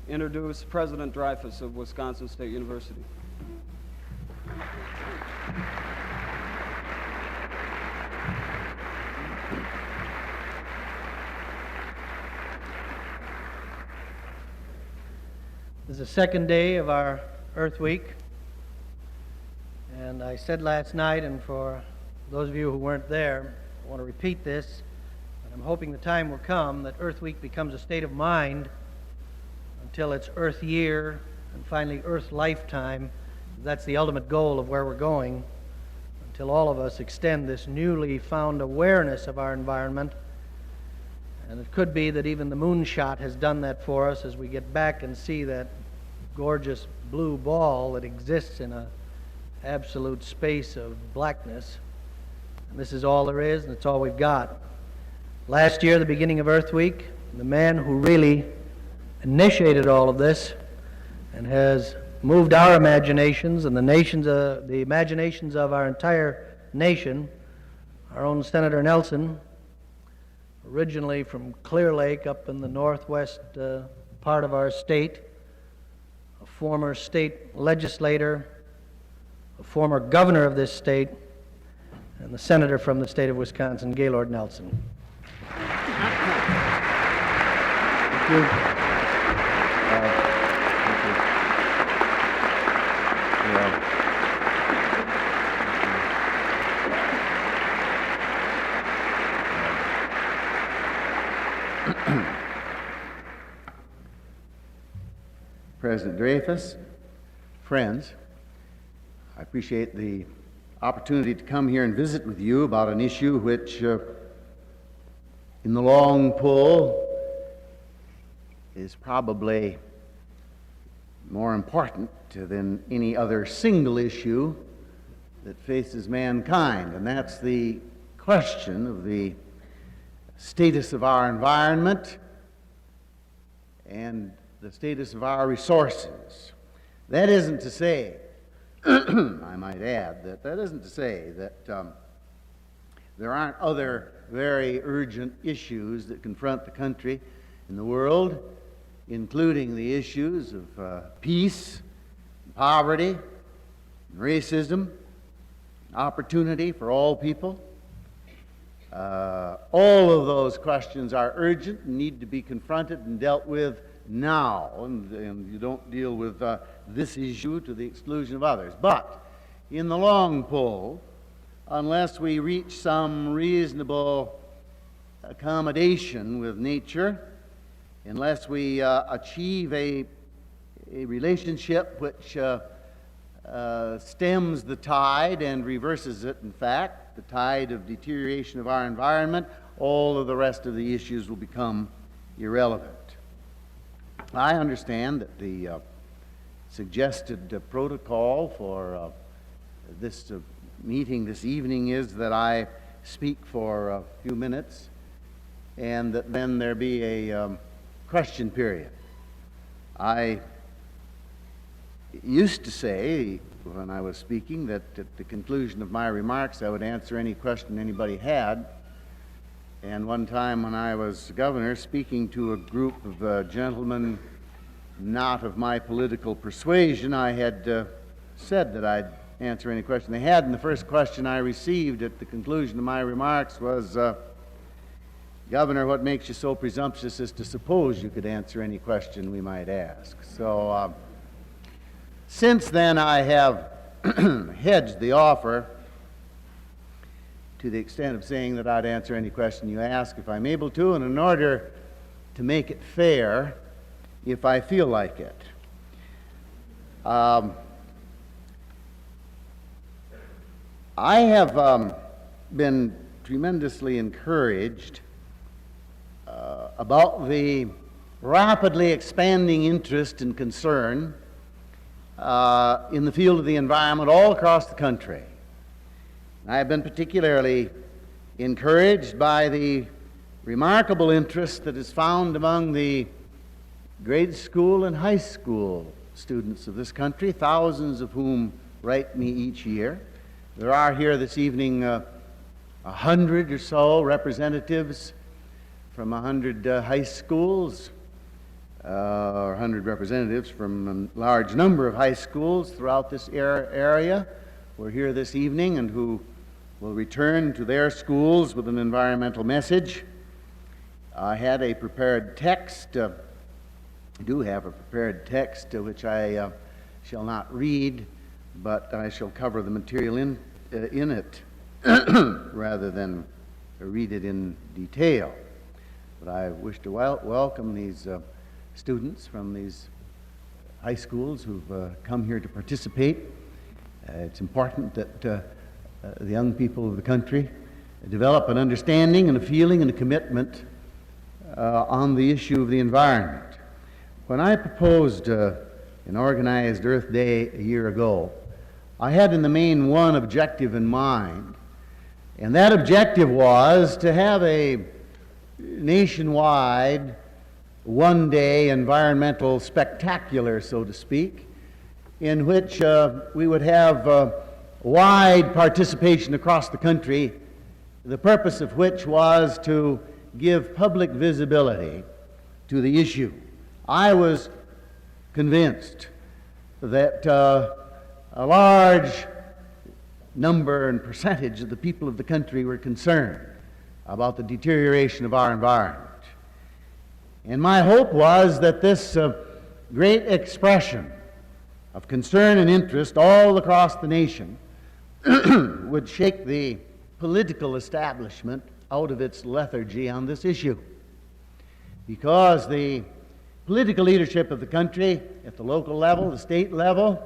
introduce President Dreyfus of Wisconsin State University. This is the second day of our Earth Week, and I said last night, and for those of you who weren't there, I want to repeat this, but I'm hoping the time will come that Earth Week becomes a state of mind until it's Earth Year, and finally Earth Lifetime. That's the ultimate goal of where we're going, until all of us extend this newly found awareness of our environment. And it could be that even the moonshot has done that for us as we get back and see that gorgeous blue ball that exists in an absolute space of blackness. And this is all there is, and it's all we've got. Last year, the beginning of Earth Week, the man who really initiated all of this and has moved our imaginations and the imaginations of our entire nation, our own Senator Nelson, originally from Clear Lake up in the northwest part of our state, a former state legislator, a former governor of this state, and the senator from the state of Wisconsin, Gaylord Nelson. Thank you. President Dreyfus, friends, I appreciate the opportunity to come here and visit with you about an issue which, in the long pull, is probably more important than any other single issue that faces mankind, and that's the question of the status of our environment and the status of our resources. That isn't to say, I might add, that isn't to say that there aren't other very urgent issues that confront the country and the world, including the issues of peace, poverty, racism, opportunity for all people. All of those questions are urgent and need to be confronted and dealt with now, and you don't deal with this issue to the exclusion of others. But in the long pull, unless we reach some reasonable accommodation with nature, unless we achieve a relationship which stems the tide and reverses it, in fact, the tide of deterioration of our environment, all of the rest of the issues will become irrelevant. I understand that the suggested protocol for this meeting this evening is that I speak for a few minutes and that then there be a question period. I used to say when I was speaking that at the conclusion of my remarks I would answer any question anybody had. And one time when I was governor, speaking to a group of gentlemen not of my political persuasion, I had said that I'd answer any question they had. And the first question I received at the conclusion of my remarks was, Governor, what makes you so presumptuous as to suppose you could answer any question we might ask? So since then I have hedged the offer to the extent of saying that I'd answer any question you ask if I'm able to, and in order to make it fair, if I feel like it. I have been tremendously encouraged about the rapidly expanding interest and concern in the field of the environment all across the country. I have been particularly encouraged by the remarkable interest that is found among the grade school and high school students of this country, thousands of whom write me each year. There are here this evening 100 or so representatives from 100 high schools, or 100 representatives from a large number of high schools throughout this area who are here this evening and who will return to their schools with an environmental message. I had a prepared text. I do have a prepared text which I shall not read, but I shall cover the material in it rather than read it in detail. But I wish to welcome these students from these high schools who've come here to participate. It's important that the young people of the country develop an understanding and a feeling and a commitment on the issue of the environment. When I proposed an organized Earth Day a year ago, I had in the main one objective in mind, and that objective was to have a nationwide one-day environmental spectacular, so to speak, in which we would have wide participation across the country, the purpose of which was to give public visibility to the issue. I was convinced that a large number and percentage of the people of the country were concerned about the deterioration of our environment. And my hope was that this great expression of concern and interest all across the nation would shake the political establishment out of its lethargy on this issue. Because the political leadership of the country, at the local level, the state level,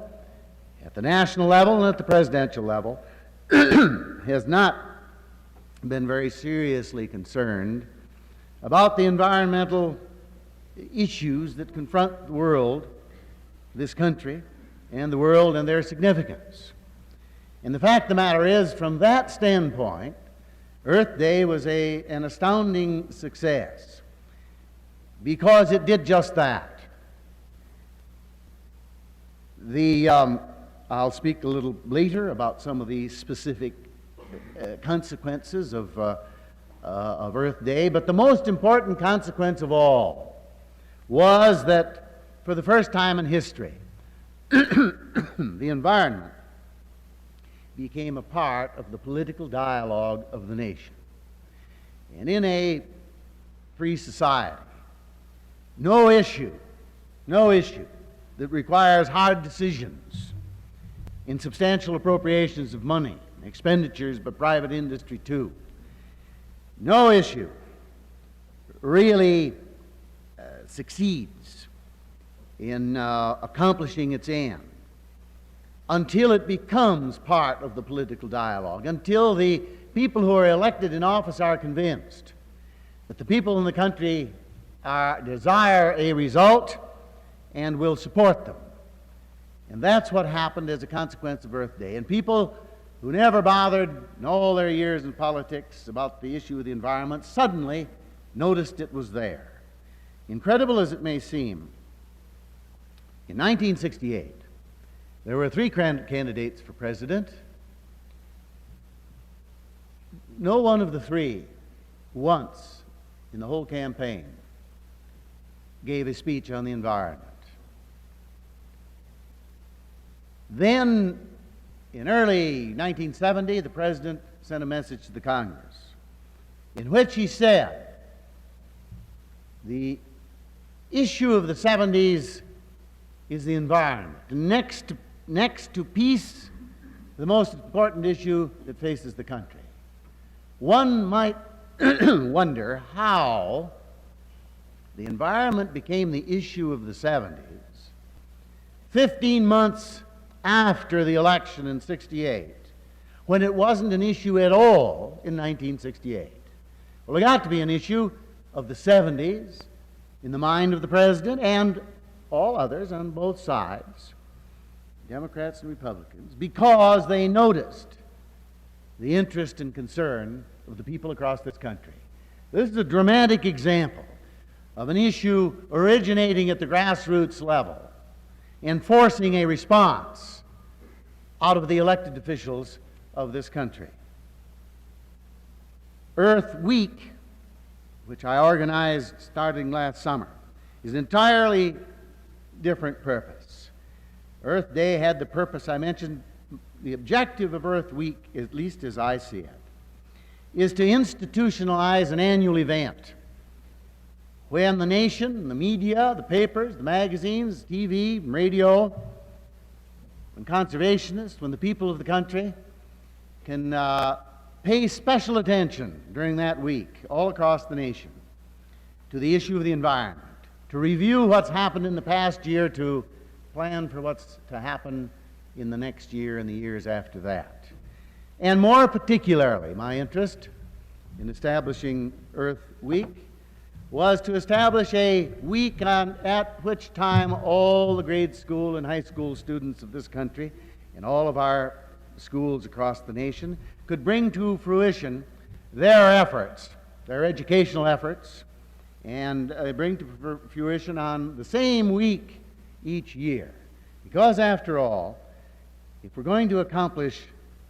at the national level, and at the presidential level, has not been very seriously concerned about the environmental issues that confront the world, this country, and the world and their significance. And the fact of the matter is, from that standpoint, Earth Day was an astounding success because it did just that. I'll speak a little later about some of the specific consequences of Earth Day, but the most important consequence of all was that for the first time in history, the environment became a part of the political dialogue of the nation. And in a free society, no issue that requires hard decisions in substantial appropriations of money, expenditures by private industry too, no issue really succeeds in accomplishing its end until it becomes part of the political dialogue, until the people who are elected in office are convinced that the people in the country desire a result and will support them. And that's what happened as a consequence of Earth Day. And people who never bothered in all their years in politics about the issue of the environment suddenly noticed it was there. Incredible as it may seem, in 1968, there were 3 candidates for president. No one of the 3 once in the whole campaign gave a speech on the environment. Then, in early 1970, the president sent a message to the Congress in which he said, the issue of the 70s is the environment. Next to peace, the most important issue that faces the country. One might wonder how the environment became the issue of the 70s 15 months after the election in 68, when it wasn't an issue at all in 1968. Well, it got to be an issue of the 70s in the mind of the president and all others on both sides, Democrats and Republicans, because they noticed the interest and concern of the people across this country. This is a dramatic example of an issue originating at the grassroots level and forcing a response out of the elected officials of this country. Earth Week, which I organized starting last summer, is an entirely different purpose. Earth Day had the purpose I mentioned. The objective of Earth Week, at least as I see it, is to institutionalize an annual event when the nation, the media, the papers, the magazines, TV, radio, when conservationists, when the people of the country can pay special attention during that week all across the nation to the issue of the environment, to review what's happened in the past year, to plan for what's to happen in the next year and the years after that. And more particularly, my interest in establishing Earth Week was to establish a week at which time all the grade school and high school students of this country and all of our schools across the nation could bring to fruition their efforts, their educational efforts, and bring to fruition on the same week each year. Because after all, if we're going to accomplish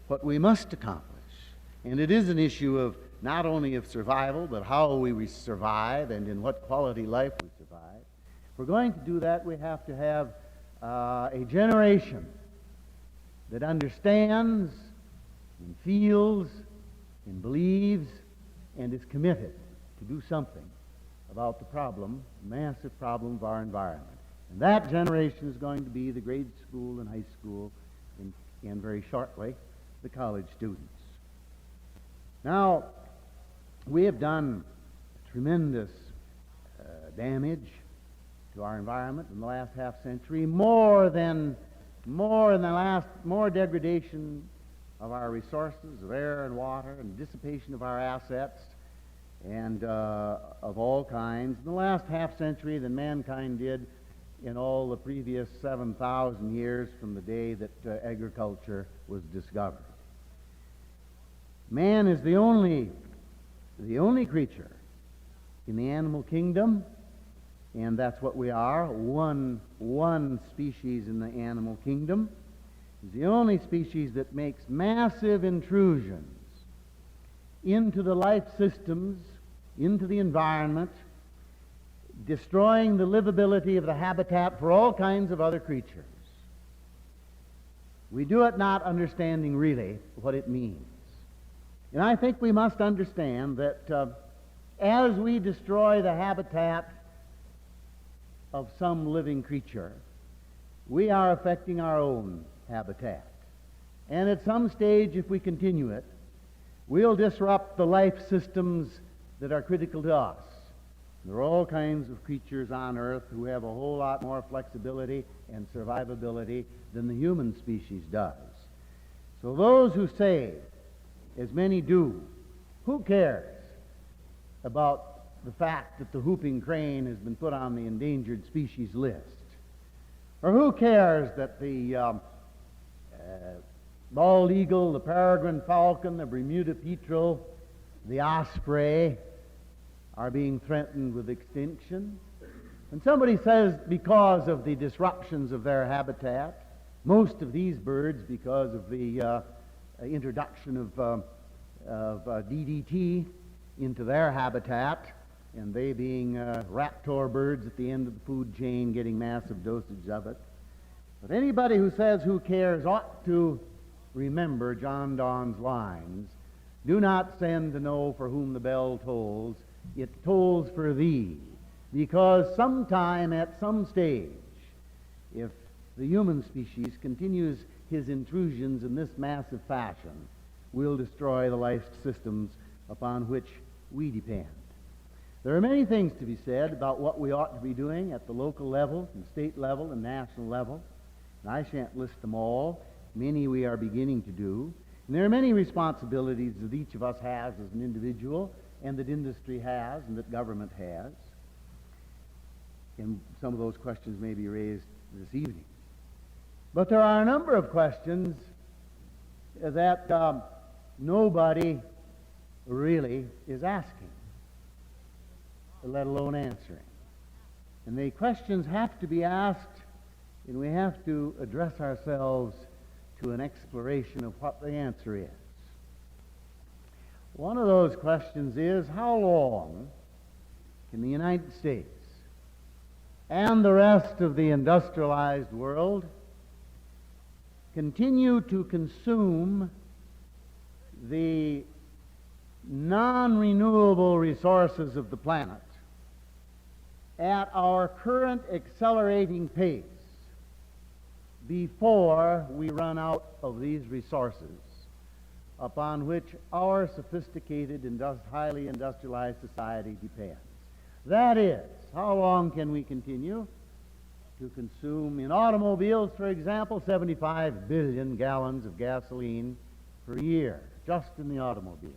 what we must accomplish, and it is an issue of not only of survival, but how we survive and in what quality life we survive. If we're going to do that, we have to have a generation that understands and feels and believes and is committed to do something about the problem, massive problem of our environment. And that generation is going to be the grade school and high school and very shortly, the college students. Now, we have done tremendous damage to our environment in the last half century, more degradation of our resources, of air and water, and dissipation of our assets, and of all kinds in the last half century than mankind did in all the previous 7,000 years from the day that agriculture was discovered. Man is the only creature in the animal kingdom, and that's what we are, one species in the animal kingdom. Is the only species that makes massive intrusions into the life systems, into the environment, destroying the livability of the habitat for all kinds of other creatures. We do it not understanding really what it means. And I think we must understand that as we destroy the habitat of some living creature, we are affecting our own habitat. And at some stage, if we continue it, we'll disrupt the life systems that are critical to us. There are all kinds of creatures on Earth who have a whole lot more flexibility and survivability than the human species does. So those who say, as many do, who cares about the fact that the whooping crane has been put on the endangered species list? Or who cares that the bald eagle, the peregrine falcon, the Bermuda petrel, the osprey are being threatened with extinction? And somebody says because of the disruptions of their habitat, most of these birds, because of the introduction of DDT into their habitat, and they being raptor birds at the end of the food chain getting massive dosage of it. But anybody who says who cares ought to remember John Donne's lines, "Do not send to know for whom the bell tolls, it tolls for thee," because sometime at some stage, if the human species continues his intrusions in this massive fashion, we'll destroy the life systems upon which we depend. There are many things to be said about what we ought to be doing at the local level, and state level, and national level. And I shan't list them all. Many we are beginning to do. And there are many responsibilities that each of us has as an individual, and that industry has, and that government has. And some of those questions may be raised this evening. But there are a number of questions that nobody really is asking, let alone answering. And the questions have to be asked, and we have to address ourselves to an exploration of what the answer is. One of those questions is, how long can the United States and the rest of the industrialized world continue to consume the non-renewable resources of the planet at our current accelerating pace before we run out of these resources upon which our sophisticated, highly industrialized society depends. That is, how long can we continue to consume, in automobiles, for example, 75 billion gallons of gasoline per year, just in the automobile?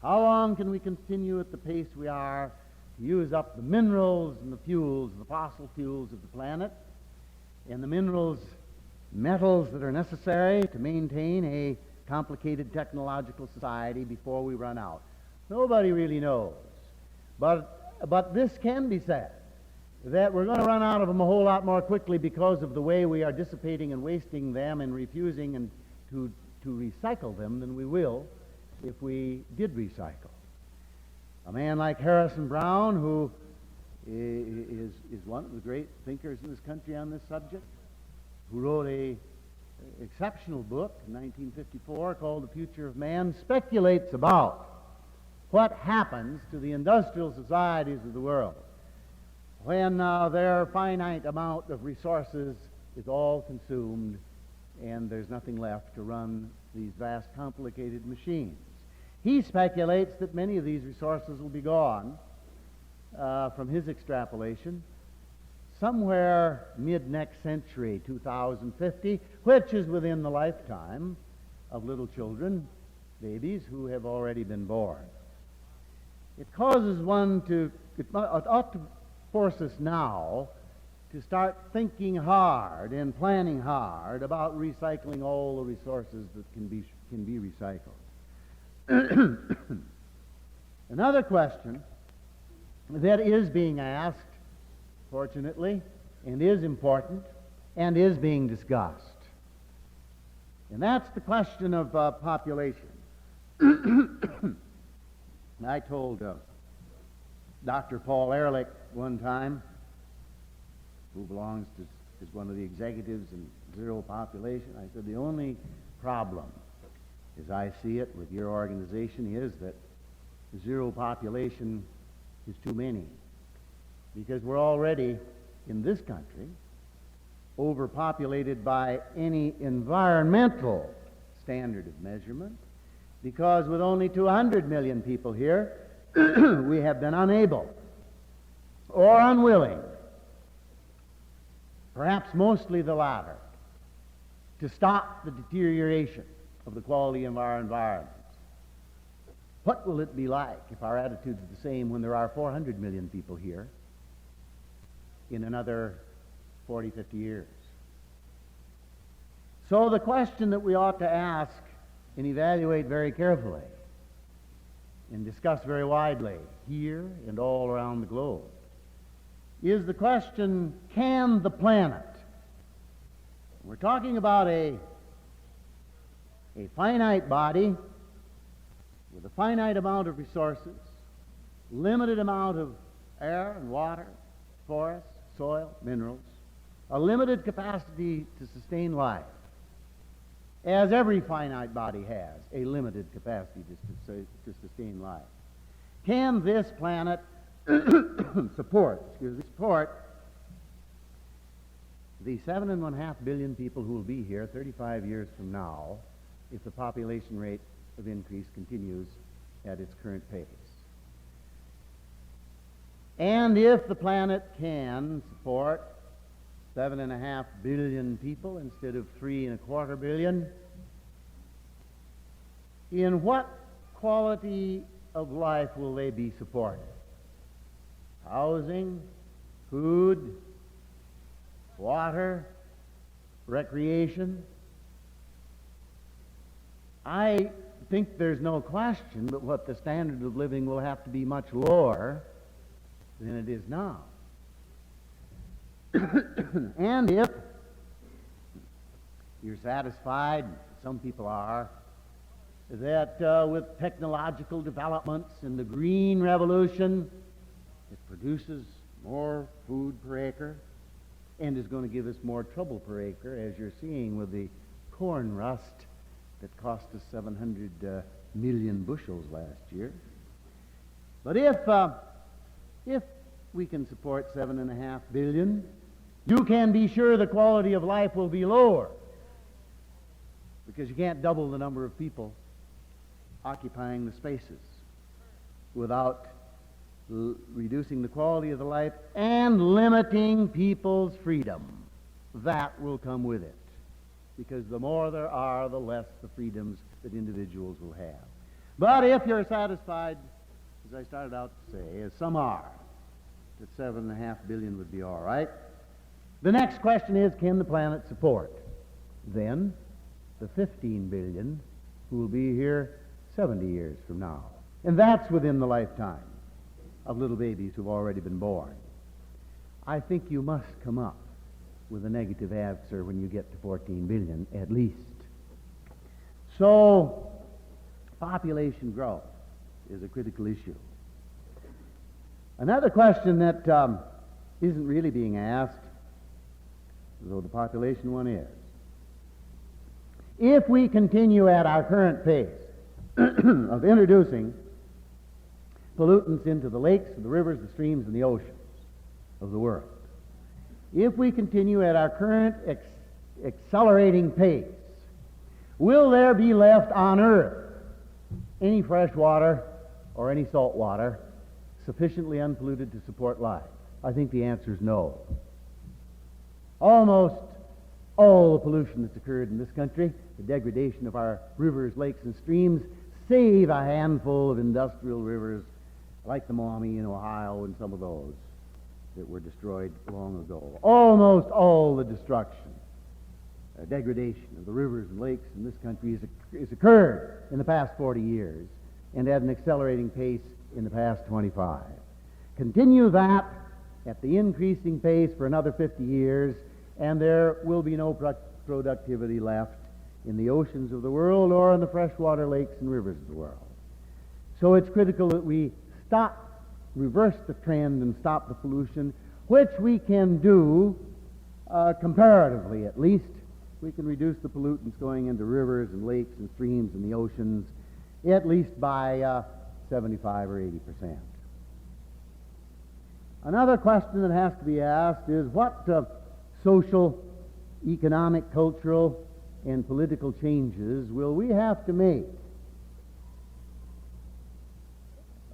How long can we continue at the pace we are to use up the minerals and the fuels, the fossil fuels of the planet, and the minerals, metals that are necessary to maintain a complicated technological society before we run out? Nobody really knows. But this can be said, that we're going to run out of them a whole lot more quickly because of the way we are dissipating and wasting them and refusing and to recycle them than we will if we did recycle. A man like Harrison Brown, who is one of the great thinkers in this country on this subject, who wrote a exceptional book in 1954 called The Future of Man, speculates about what happens to the industrial societies of the world when their finite amount of resources is all consumed and there's nothing left to run these vast, complicated machines. He speculates that many of these resources will be gone, from his extrapolation, somewhere mid-next century, 2050, which is within the lifetime of little children, babies who have already been born. It causes it ought to force us now to start thinking hard and planning hard about recycling all the resources that can be recycled. Another question that is being asked, fortunately, and is important, and is being discussed, and that's the question of population. I told Dr. Paul Ehrlich one time, who is one of the executives in Zero Population, I said, the only problem, as I see it, with your organization is that zero population is too many. Because we're already, in this country, overpopulated by any environmental standard of measurement, because with only 200 million people here, we have been unable or unwilling, perhaps mostly the latter, to stop the deterioration of the quality of our environment. What will it be like if our attitude is the same when there are 400 million people here in another 40, 50 years? So the question that we ought to ask and evaluate very carefully and discuss very widely here and all around the globe is the question, can the planet, we're talking about a finite body with a finite amount of resources, limited amount of air and water, forests, soil, minerals, a limited capacity to sustain life, as every finite body has a limited capacity to sustain life. Can this planet support the 7.5 billion people who will be here 35 years from now if the population rate of increase continues at its current pace? And if the planet can support 7.5 billion people instead of 3.25 billion, in what quality of life will they be supported? Housing, food, water, recreation? I think there's no question but what the standard of living will have to be much lower than it is now. And if you're satisfied, some people are, that with technological developments and the green revolution, it produces more food per acre, and is going to give us more trouble per acre, as you're seeing with the corn rust that cost us 700 million bushels last year. But if we can support 7.5 billion, you can be sure the quality of life will be lower, because you can't double the number of people occupying the spaces without reducing the quality of the life and limiting people's freedom. That will come with it, because the more there are, the less the freedoms that individuals will have. But if you're satisfied, as I started out to say, as some are, that 7.5 billion would be all right, the next question is, can the planet support then the 15 billion who will be here 70 years from now? And that's within the lifetime of little babies who've already been born. I think you must come up with a negative answer when you get to 14 billion at least. So, population growth is a critical issue. Another question that isn't really being asked, though the population one is, if we continue at our current pace of introducing pollutants into the lakes, the rivers, the streams, and the oceans of the world, if we continue at our current accelerating pace, will there be left on Earth any fresh water or any salt water sufficiently unpolluted to support life? I think the answer is no. Almost all the pollution that's occurred in this country, the degradation of our rivers, lakes, and streams, save a handful of industrial rivers like the Maumee in Ohio and some of those that were destroyed long ago. Almost all the destruction, degradation of the rivers and lakes in this country has occurred in the past 40 years and at an accelerating pace in the past 25. Continue that at the increasing pace for another 50 years, and there will be no productivity left in the oceans of the world or in the freshwater lakes and rivers of the world. So it's critical that we reverse the trend and stop the pollution, which we can do comparatively at least. We can reduce the pollutants going into rivers and lakes and streams and the oceans at least by 75 or 80%. Another question that has to be asked is what social, economic, cultural, and political changes will we have to make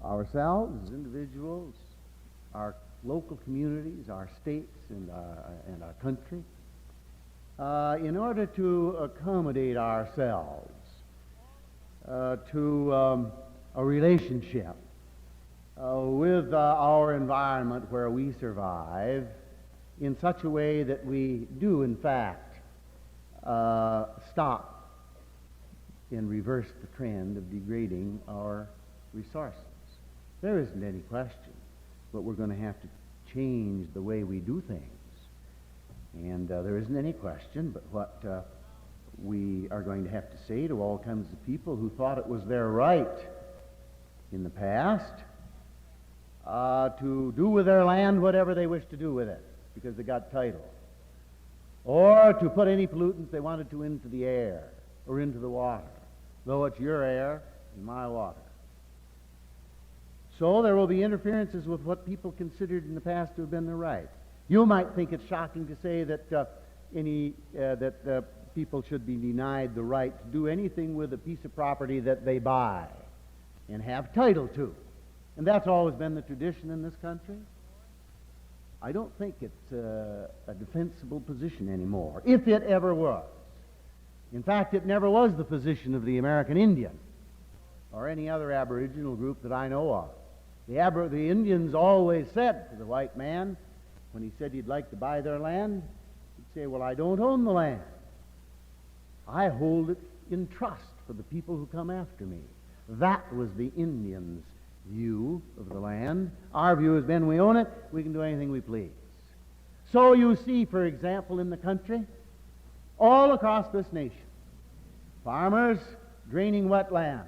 ourselves as individuals, our local communities, our states, and our country in order to accommodate ourselves to a relationship with our environment where we survive in such a way that we do, in fact, stop and reverse the trend of degrading our resources. There isn't any question, but we're going to have to change the way we do things. And there isn't any question but what we are going to have to say to all kinds of people who thought it was their right in the past to do with their land whatever they wished to do with it because they got title, or to put any pollutants they wanted to into the air or into the water, though it's your air and my water. So there will be interferences with what people considered in the past to have been their right. You might think it's shocking to say that people should be denied the right to do anything with a piece of property that they buy and have title to. And that's always been the tradition in this country. I don't think it's a defensible position anymore, if it ever was. In fact, it never was the position of the American Indian or any other Aboriginal group that I know of. The Indians always said to the white man, when he said he'd like to buy their land, he'd say, well, I don't own the land. I hold it in trust for the people who come after me. That was the Indians' view of the land. Our view has been we own it, we can do anything we please. So you see, for example, in the country, all across this nation, farmers draining wetlands,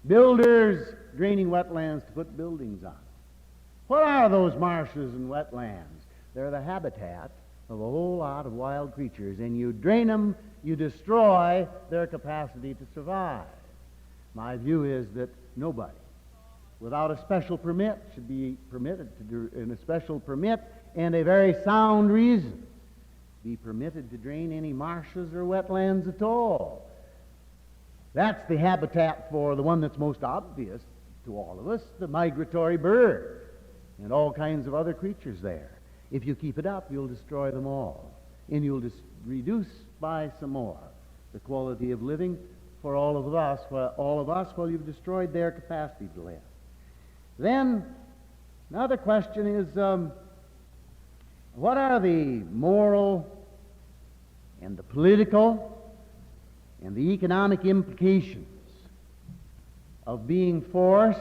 builders draining wetlands to put buildings on, What are those marshes and wetlands? They're the habitat of a whole lot of wild creatures, and you drain them, you destroy their capacity to survive. My view is that nobody, without a special permit, should be permitted to do, in a special permit and a very sound reason, be permitted to drain any marshes or wetlands at all. That's the habitat for the one that's most obvious to all of us, the migratory bird, and all kinds of other creatures there. If you keep it up, you'll destroy them all, and you'll reduce by some more the quality of living for all of us, while you've destroyed their capacity to live. Then, another question is, what are the moral and the political and the economic implications of being forced,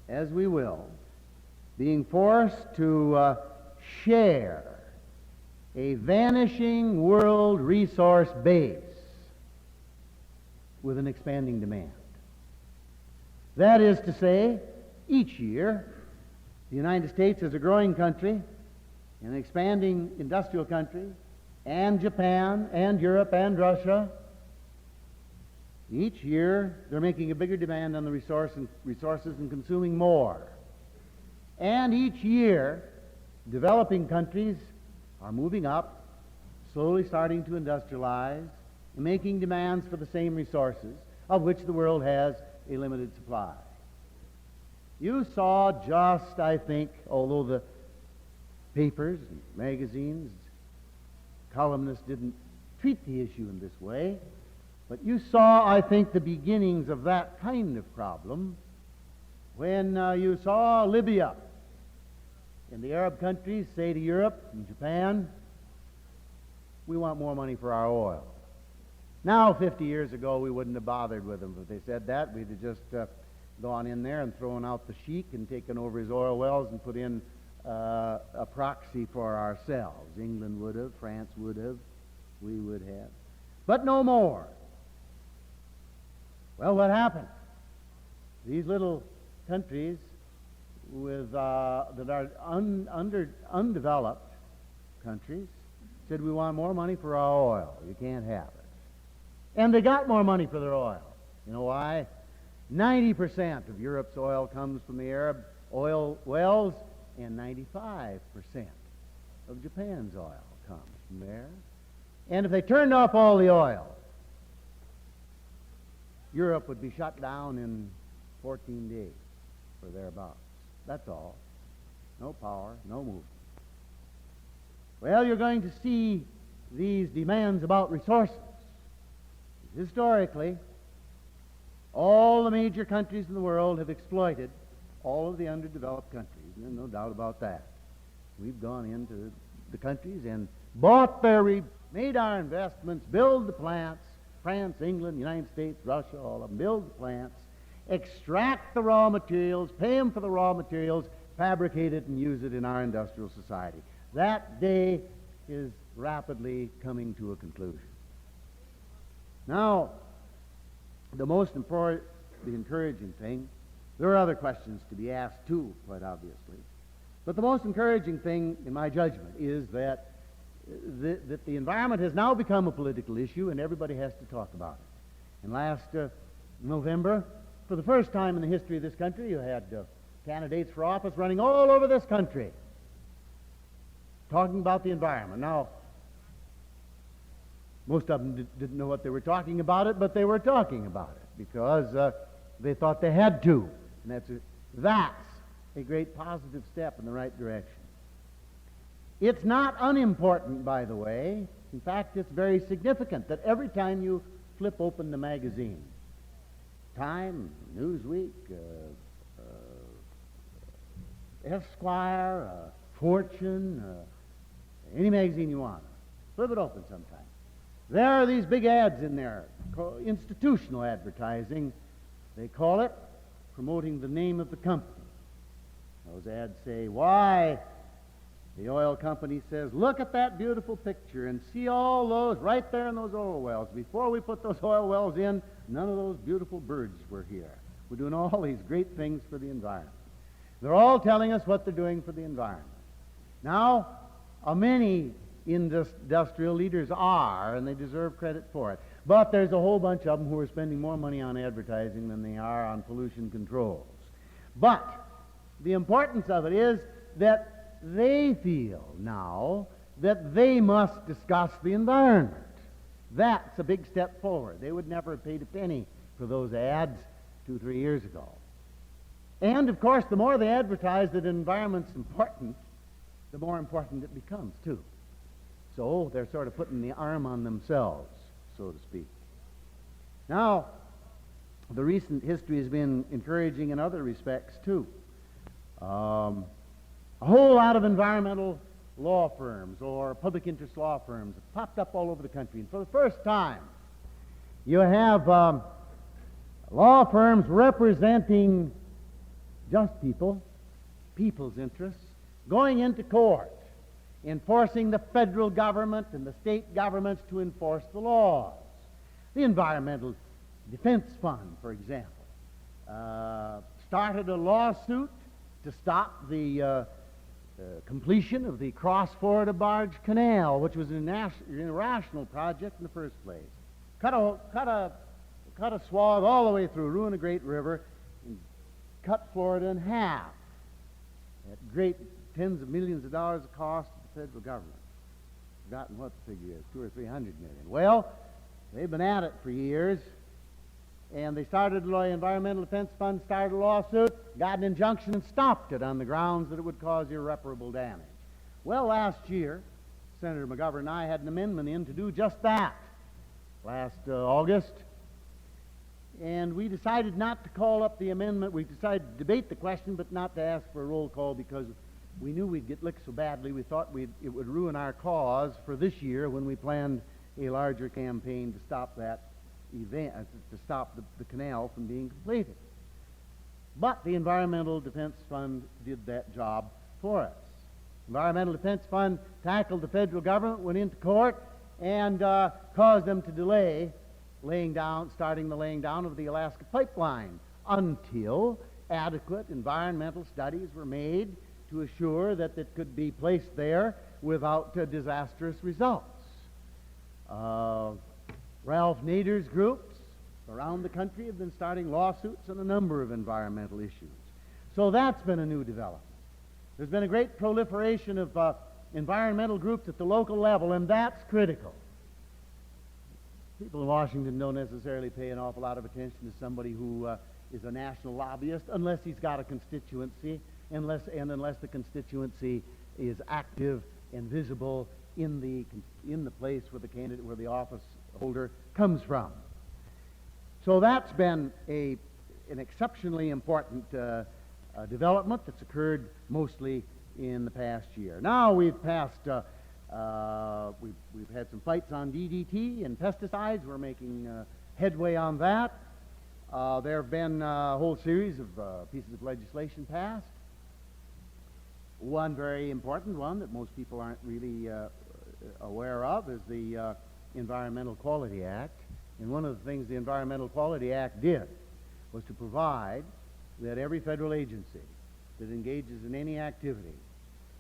as we will, being forced to share a vanishing world resource base with an expanding demand? That is to say, each year, the United States is a growing country, an expanding industrial country, and Japan, and Europe, and Russia. Each year, they're making a bigger demand on the resources and consuming more. And each year, developing countries are moving up, slowly starting to industrialize, and making demands for the same resources, of which the world has a limited supply. You saw just, I think, although the papers and magazines, columnists didn't treat the issue in this way, but you saw, I think, the beginnings of that kind of problem when you saw Libya and the Arab countries say to Europe and Japan, we want more money for our oil. Now, 50 years ago, we wouldn't have bothered with them if they said that. We'd have just gone in there and thrown out the sheik and taken over his oil wells and put in a proxy for ourselves. England would have, France would have, we would have. But no more. Well, what happened? These little countries with that are undeveloped countries said, we want more money for our oil. You can't have it. And they got more money for their oil. You know why? 90% of Europe's oil comes from the Arab oil wells, and 95% of Japan's oil comes from there. And if they turned off all the oil, Europe would be shut down in 14 days or thereabouts. That's all. No power, no movement. Well, you're going to see these demands about resources. Historically, all the major countries in the world have exploited all of the underdeveloped countries. There's no doubt about that. We've gone into the countries and bought made our investments, build the plants, France, England, United States, Russia, all of them, build the plants, extract the raw materials, pay them for the raw materials, fabricate it and use it in our industrial society. That day is rapidly coming to a conclusion. Now, the most important, the encouraging thing, there are other questions to be asked too, quite obviously. But the most encouraging thing, in my judgment, is that the environment has now become a political issue and everybody has to talk about it. And last November, for the first time in the history of this country, you had candidates for office running all over this country talking about the environment. Now, most of them didn't know what they were talking about it, but they were talking about it because they thought they had to. And that's a great positive step in the right direction. It's not unimportant, by the way. In fact, it's very significant that every time you flip open the magazine, Time, Newsweek, Esquire, Fortune, any magazine you want, flip it open sometime. There are these big ads in there, institutional advertising, they call it, promoting the name of the company. Those ads say, why? The oil company says, look at that beautiful picture and see all those right there in those oil wells. Before we put those oil wells in, none of those beautiful birds were here. We're doing all these great things for the environment. They're all telling us what they're doing for the environment. Now, many industrial leaders are, and they deserve credit for it. But there's a whole bunch of them who are spending more money on advertising than they are on pollution controls. But the importance of it is that they feel now that they must discuss the environment. That's a big step forward. They would never have paid a penny for those ads 2-3 years ago. And, of course, the more they advertise that environment's important, the more important it becomes, too. So they're sort of putting the arm on themselves, so to speak. Now, the recent history has been encouraging in other respects, too. A whole lot of environmental law firms or public interest law firms have popped up all over the country. And for the first time, you have law firms representing just people, people's interests, going into court, enforcing the federal government and the state governments to enforce the laws. The Environmental Defense Fund, for example, started a lawsuit to stop the completion of the Cross-Florida Barge Canal, which was an irrational project in the first place. Cut a swath all the way through, ruin a great river, and cut Florida in half at great tens of millions of dollars of cost to the federal government. I've forgotten what the figure is, 200 or 300 million. Well, they've been at it for years, and they started the Environmental Defense Fund, started a lawsuit, got an injunction, and stopped it on the grounds that it would cause irreparable damage. Well, last year, Senator McGovern and I had an amendment in to do just that last August, and we decided not to call up the amendment. We decided to debate the question, but not to ask for a roll call because we knew we'd get licked so badly. We thought it would ruin our cause for this year when we planned a larger campaign to stop that event, to stop the canal from being completed. But the Environmental Defense Fund did that job for us. Environmental Defense Fund tackled the federal government, went into court, and caused them to delay starting the laying down of the Alaska pipeline until adequate environmental studies were made to assure that it could be placed there without disastrous results. Ralph Nader's groups around the country have been starting lawsuits on a number of environmental issues. So that's been a new development. There's been a great proliferation of environmental groups at the local level, and that's critical. People in Washington don't necessarily pay an awful lot of attention to somebody who is a national lobbyist unless he's got a constituency, unless the constituency is active and visible in the place where the candidate, where the office holder comes from. So that's been an exceptionally important development that's occurred mostly in the past year. Now we've passed, we've had some fights on DDT and pesticides. We're making headway on that. There have been a whole series of pieces of legislation passed. One very important one that most people aren't really aware of is the Environmental Quality Act. And one of the things the Environmental Quality Act did was to provide that every federal agency that engages in any activity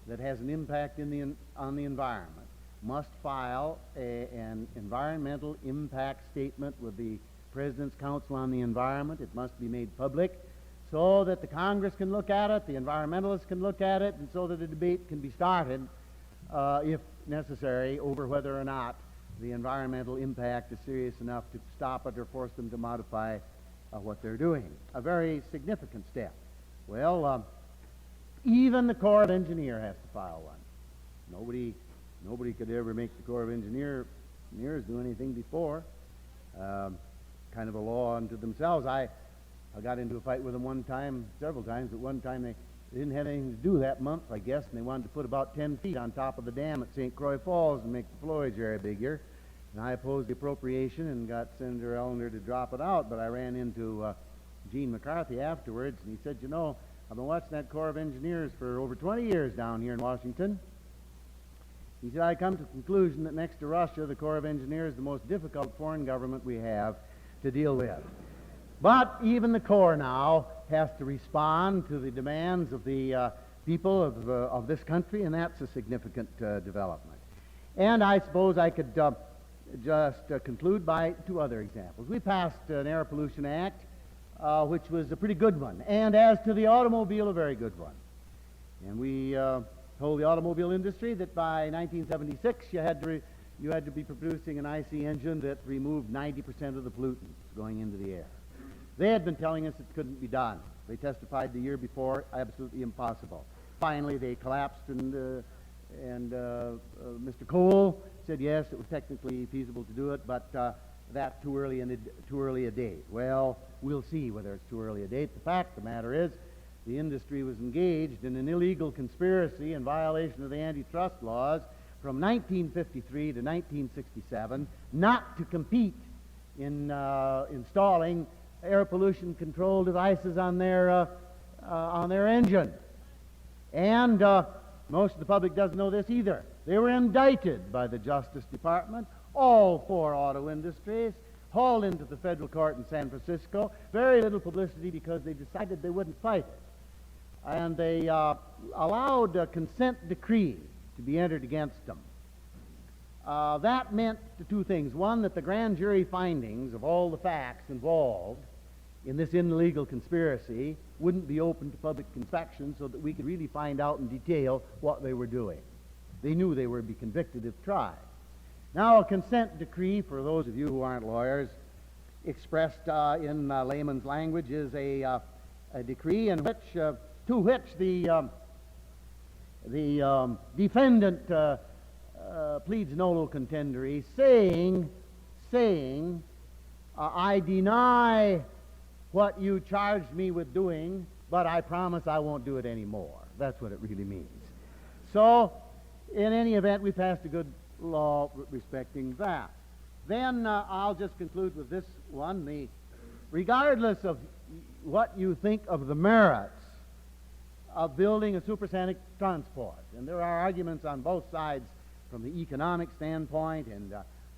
that has an impact on the environment must file an environmental impact statement with the President's Council on the Environment. It must be made public so that the Congress can look at it, the environmentalists can look at it, and so that a debate can be started, if necessary, over whether or not the environmental impact is serious enough to stop it or force them to modify what they're doing. A very significant step. Well, even the Corps of Engineers has to file one. Nobody could ever make the Corps of Engineers do anything before. Kind of a law unto themselves. I got into a fight with them several times, but one time they didn't have anything to do that month, I guess, and they wanted to put about 10 feet on top of the dam at St. Croix Falls and make the flowage area bigger. And I opposed the appropriation and got Senator Ellender to drop it out, but I ran into Gene McCarthy afterwards, and he said, you know, I've been watching that Corps of Engineers for over 20 years down here in Washington. He said, I come to the conclusion that next to Russia, the Corps of Engineers is the most difficult foreign government we have to deal with. But even the Corps now has to respond to the demands of the people of this country, and that's a significant development. And I suppose I could just conclude by two other examples. We passed an Air Pollution Act, which was a pretty good one, and as to the automobile, a very good one. And we told the automobile industry that by 1976 you had to be producing an IC engine that removed 90% of the pollutants going into the air. They had been telling us it couldn't be done. They testified the year before, absolutely impossible. Finally, they collapsed, and Mr. Cole said yes, it was technically feasible to do it, but that too early a date. Well, we'll see whether it's too early a date. The fact of the matter is, the industry was engaged in an illegal conspiracy in violation of the antitrust laws from 1953 to 1967 not to compete in installing air pollution control devices on their engine. And most of the public doesn't know this either. They were indicted by the Justice Department, all four auto industries, hauled into the federal court in San Francisco. Very little publicity because they decided they wouldn't fight it. And they allowed a consent decree to be entered against them. That meant two things. One, that the grand jury findings of all the facts involved in this illegal conspiracy wouldn't be open to public inspection so that we could really find out in detail what they were doing. They knew they would be convicted if tried. Now, a consent decree, for those of you who aren't lawyers, expressed in layman's language, is a decree in which, to which the defendant pleads nolo contendere, saying, I deny what you charged me with doing, but I promise I won't do it anymore. That's what it really means. So, in any event, we passed a good law respecting that. Then I'll just conclude with this one. Regardless of what you think of the merits of building a supersonic transport, and there are arguments on both sides from the economic standpoint and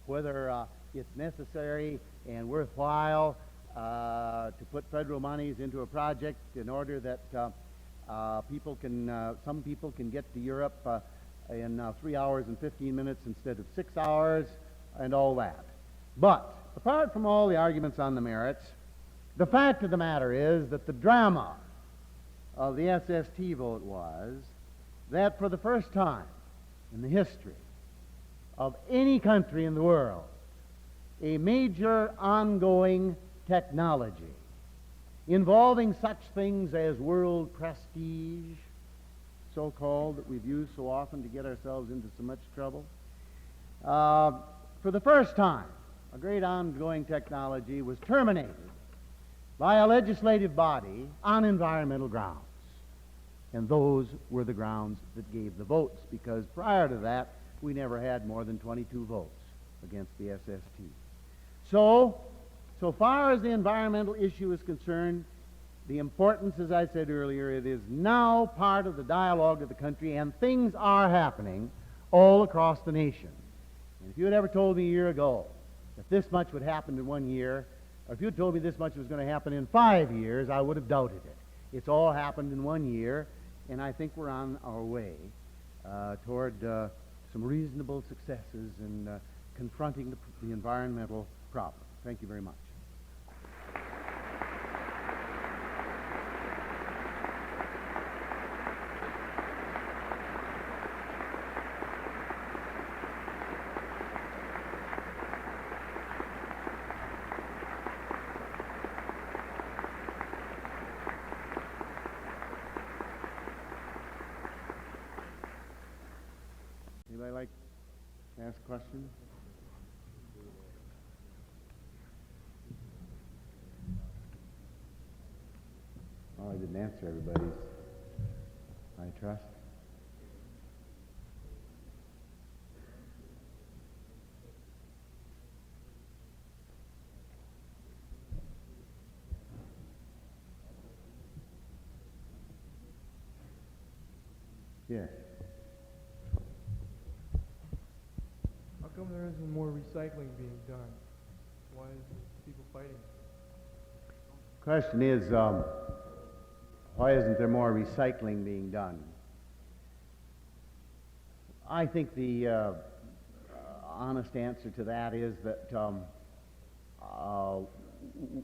whether it's necessary and worthwhile to put federal monies into a project in order that some people can get to Europe in 3 hours and 15 minutes instead of 6 hours, and all that. But apart from all the arguments on the merits, the fact of the matter is that the drama of the SST vote was that for the first time in the history of any country in the world, a major ongoing technology involving such things as world prestige, so-called, that we've used so often to get ourselves into so much trouble. For the first time, a great ongoing technology was terminated by a legislative body on environmental grounds. And those were the grounds that gave the votes, because prior to that, we never had more than 22 votes against the SST. So far as the environmental issue is concerned, the importance, as I said earlier, it is now part of the dialogue of the country, and things are happening all across the nation. And if you had ever told me a year ago that this much would happen in 1 year, or if you had told me this much was going to happen in 5 years, I would have doubted it. It's all happened in 1 year, and I think we're on our way toward some reasonable successes in confronting the environmental problem. Thank you very much. Anybody like to ask a question? Well, I didn't answer everybody's, I trust. Yes. How come there isn't more recycling being done? Why is people fighting? Question is, Why isn't there more recycling being done? I think the honest answer to that is that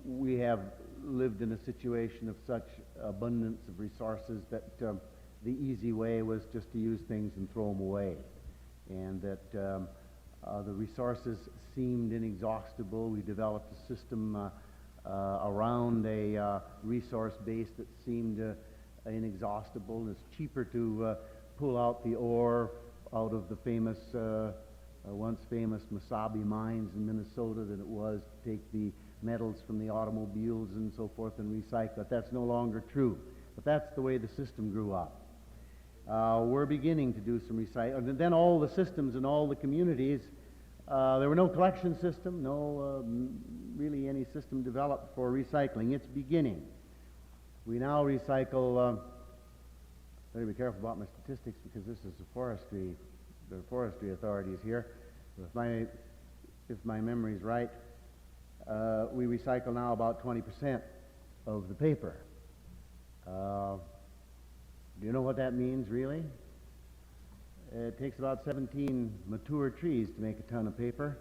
we have lived in a situation of such abundance of resources that the easy way was just to use things and throw them away, and that the resources seemed inexhaustible. We developed a system around a resource base that seemed inexhaustible. It's cheaper to pull out the ore out of the famous, once famous Mesabi mines in Minnesota than it was to take the metals from the automobiles and so forth and recycle it. That's no longer true. But that's the way the system grew up. We're beginning to do some recycling. And then all the systems in all the communities, there were no collection system, no really any system developed for recycling. It's beginning. We now recycle, better be careful about my statistics because this is the forestry authorities here. If my memory's right, we recycle now about 20% of the paper. Do you know what that means, really? It takes about 17 mature trees to make a ton of paper.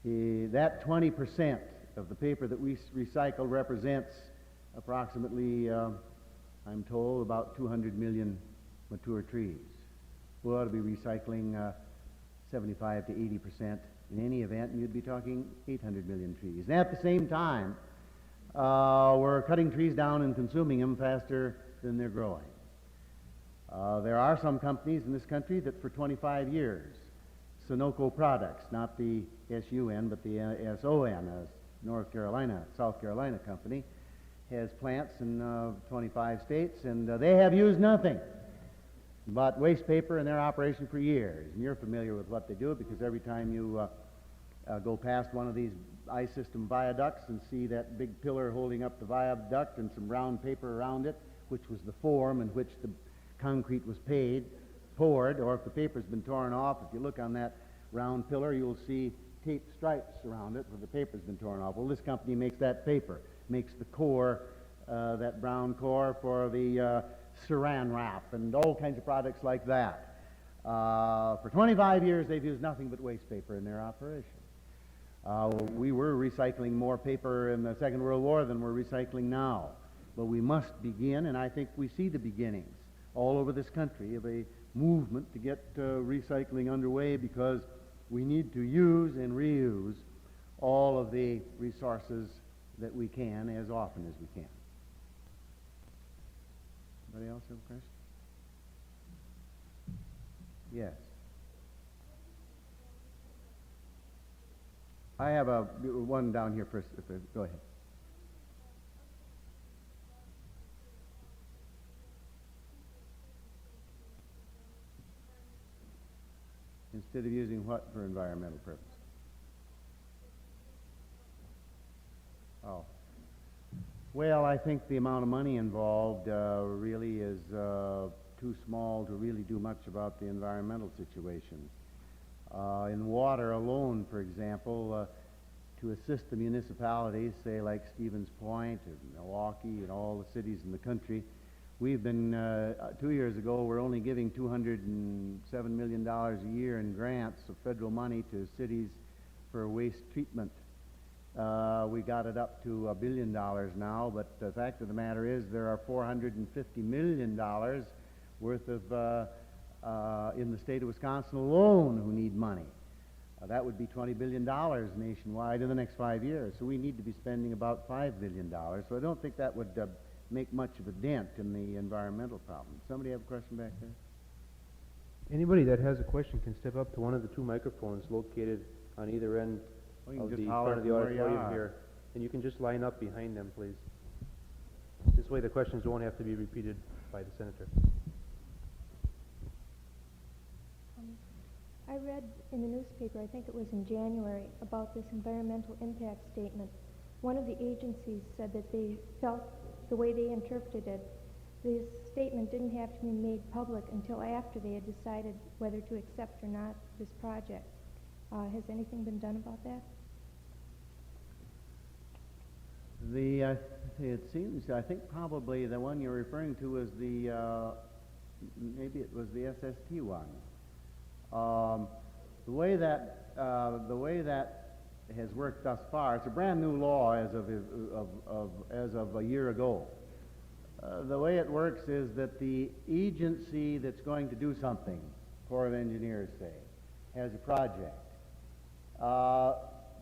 That 20% of the paper that we recycle represents approximately, I'm told, about 200 million mature trees. We ought to be recycling 75 to 80% in any event, and you'd be talking 800 million trees. And at the same time, we're cutting trees down and consuming them faster than they're growing. There are some companies in this country that for 25 years, Sunoco Products, not the S-U-N, but the S-O-N, South Carolina company, has plants in 25 states, and they have used nothing but waste paper in their operation for years. And you're familiar with what they do because every time you go past one of these I-system viaducts and see that big pillar holding up the viaduct and some brown paper around it, which was the form in which the concrete was poured, or if the paper's been torn off, if you look on that round pillar, you'll see taped stripes around it where the paper's been torn off. Well, this company makes that paper, makes the core, that brown core for the saran wrap and all kinds of products like that. For 25 years, they've used nothing but waste paper in their operation. We were recycling more paper in the Second World War than we're recycling now. But we must begin, and I think we see the beginnings all over this country of a movement to get recycling underway because we need to use and reuse all of the resources that we can as often as we can. Anybody else have a question? Yes. I have one down here first. Go ahead. Instead of using what for environmental purpose? Oh. Well, I think the amount of money involved really is too small to really do much about the environmental situation. In water alone, for example, to assist the municipalities, say like Stevens Point and Milwaukee and all the cities in the country, we've been, 2 years ago, we're only giving $207 million a year in grants of federal money to cities for waste treatment. We got it up to $1 billion now, but the fact of the matter is there are $450 million worth of, in the state of Wisconsin alone who need money. That would be $20 billion nationwide in the next 5 years. So we need to be spending about $5 billion. So I don't think that would make much of a dent in the environmental problem. Somebody have a question back there? Anybody that has a question can step up to one of the two microphones located on either end of the front of the auditorium here. And you can just line up behind them, please. This way the questions won't have to be repeated by the senator. I read in the newspaper, I think it was in January, about this environmental impact statement. One of the agencies said that they felt the way they interpreted it, this statement didn't have to be made public until after they had decided whether to accept or not this project. Has anything been done about that? it seems, I think probably the one you're referring to is maybe it was the SST one. The way that has worked thus far, it's a brand new law as of a year ago. The way it works is that the agency that's going to do something, Corps of Engineers say, has a project.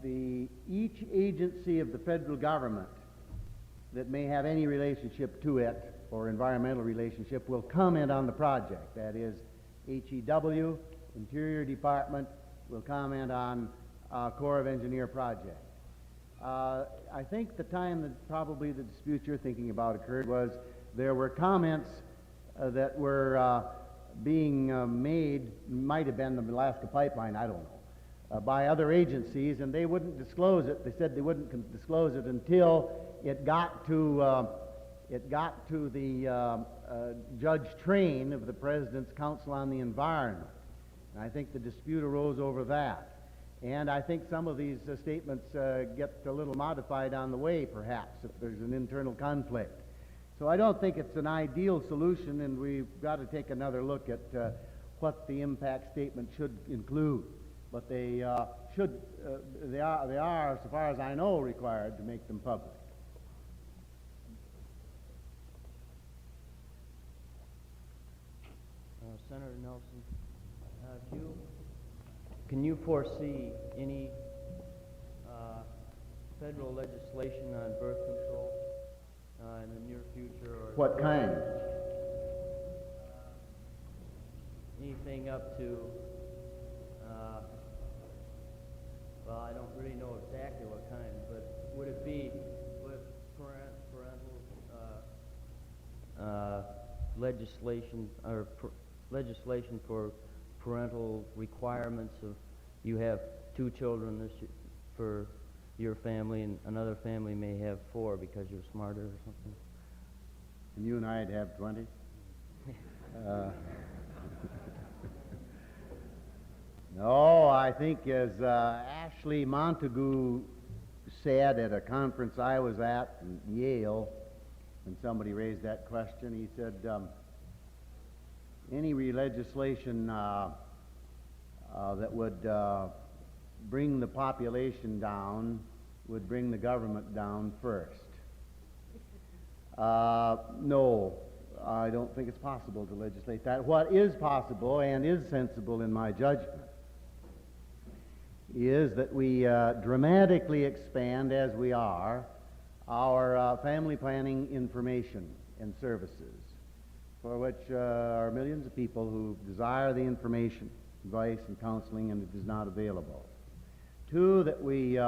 Each agency of the federal government that may have any relationship to it or environmental relationship will comment on the project. That is, HEW, Interior Department, will comment on Corps of Engineer project. I think the time that probably the dispute you're thinking about occurred was there were comments that were being made, might have been the Alaska Pipeline, I don't know, by other agencies, and they wouldn't disclose it. They said they wouldn't disclose it until it got to the Judge Train of the President's Council on the Environment. And I think the dispute arose over that. And I think some of these statements get a little modified on the way, perhaps, if there's an internal conflict. So I don't think it's an ideal solution, and we've got to take another look at what the impact statement should include. But they are, so far as I know, required to make them public. Senator Nelson, can you foresee any federal legislation on birth control in the near future? Or What kind? Anything up to, well, I don't really know exactly what kind, but would it be with parental legislation or legislation for parental requirements of you have 2 children for your family and another family may have 4 because you're smarter or something? And you and I'd have 20? No, I think as Ashley Montagu said at a conference I was at in Yale, when somebody raised that question, he said, any legislation that would bring the population down would bring the government down first. No, I don't think it's possible to legislate that. What is possible and is sensible in my judgment is that we dramatically expand, as we are, our family planning information and services, for which are millions of people who desire the information, advice, and counseling, and it is not available. 2, that we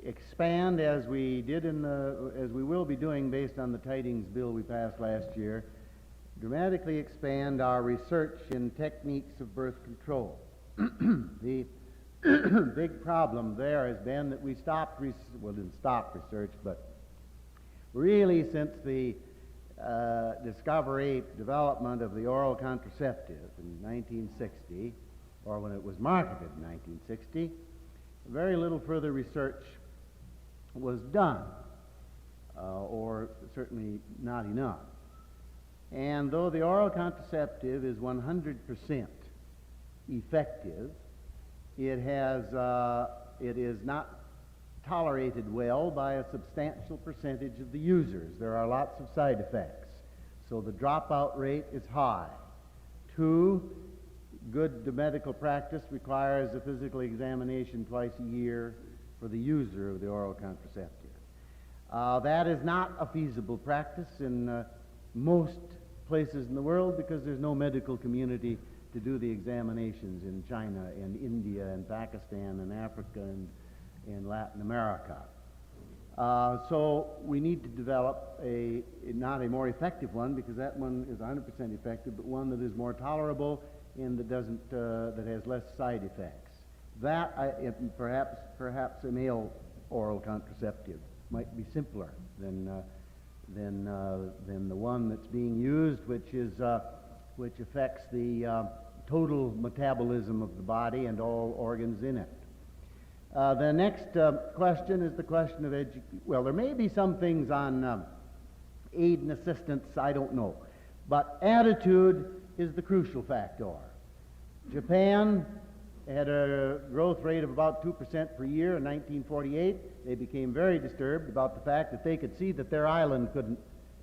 expand, as we did as we will be doing based on the Tidings bill we passed last year, dramatically expand our research in techniques of birth control. The big problem there has been that we didn't stop research, but really since the development of the oral contraceptive in 1960, or when it was marketed in 1960, very little further research was done, or certainly not enough. And though the oral contraceptive is 100% effective, it is not tolerated well by a substantial percentage of the users. There are lots of side effects, so the dropout rate is high. 2, good medical practice requires a physical examination twice a year for the user of the oral contraceptive. That is not a feasible practice in most places in the world because there's no medical community to do the examinations in China and India and Pakistan and Africa and in Latin America. So we need to develop not a more effective one, because that one is 100% effective, but one that is more tolerable and that doesn't that has less side effects. That perhaps a male oral contraceptive might be simpler than the one that's being used, which affects the total metabolism of the body and all organs in it. The next question is the question of well, there may be some things on aid and assistance, I don't know. But attitude is the crucial factor. Japan had a growth rate of about 2% per year in 1948. They became very disturbed about the fact that they could see that their island couldn't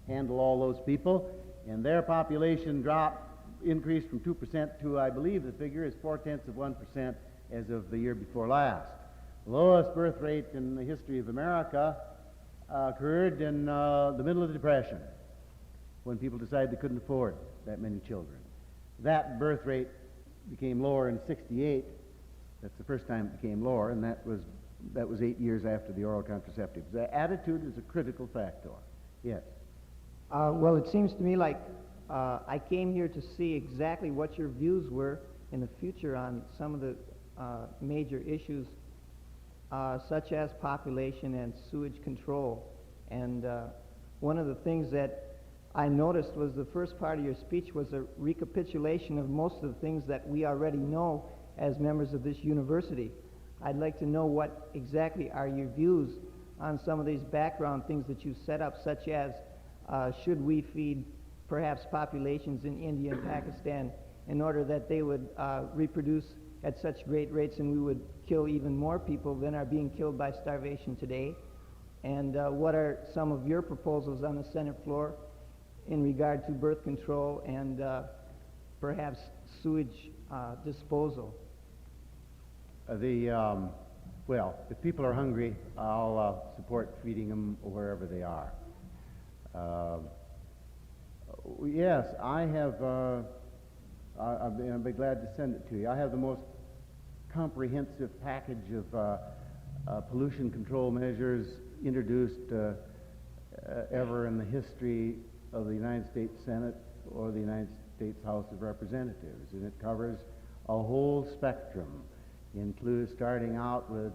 handle all those people, and their population increased from 2% to, I believe the figure is 0.4% as of the year before last. The lowest birth rate in the history of America occurred in the middle of the Depression, when people decided they couldn't afford that many children. That birth rate became lower in '68. That's the first time it became lower, and that was 8 years after the oral contraceptives. The attitude is a critical factor. Yes. Well, it seems to me like I came here to see exactly what your views were in the future on some of the major issues, such as population and sewage control. And one of the things that I noticed was the first part of your speech was a recapitulation of most of the things that we already know as members of this university. I'd like to know what exactly are your views on some of these background things that you set up, such as should we feed perhaps populations in India and Pakistan in order that they would reproduce at such great rates and we would kill even more people than are being killed by starvation today? And what are some of your proposals on the Senate floor in regard to birth control and perhaps sewage disposal? Well, if people are hungry, I'll support feeding them wherever they are. Yes, I have, I'll be glad to send it to you. I have the most comprehensive package of pollution control measures introduced ever in the history of the United States Senate or the United States House of Representatives, and it covers a whole spectrum, starting out with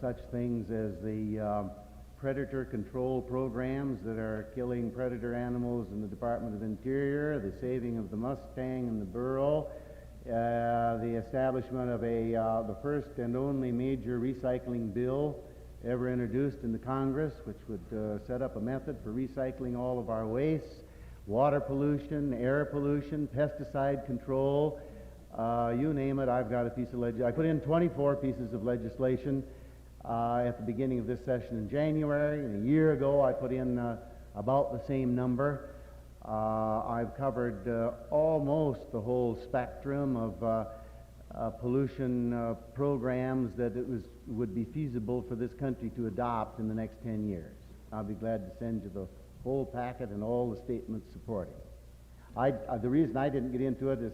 such things as the predator control programs that are killing predator animals in the Department of Interior, the saving of the Mustang and the burro, the establishment of the first and only major recycling bill ever introduced in the Congress, which would set up a method for recycling all of our wastes, water pollution, air pollution, pesticide control, you name it. I've got a piece of legislation. I put in 24 pieces of legislation at the beginning of this session in January, and a year ago I put in about the same number. I've covered almost the whole spectrum of pollution programs that would be feasible for this country to adopt in the next 10 years. I'll be glad to send you the whole packet and all the statements supporting it. The reason I didn't get into it is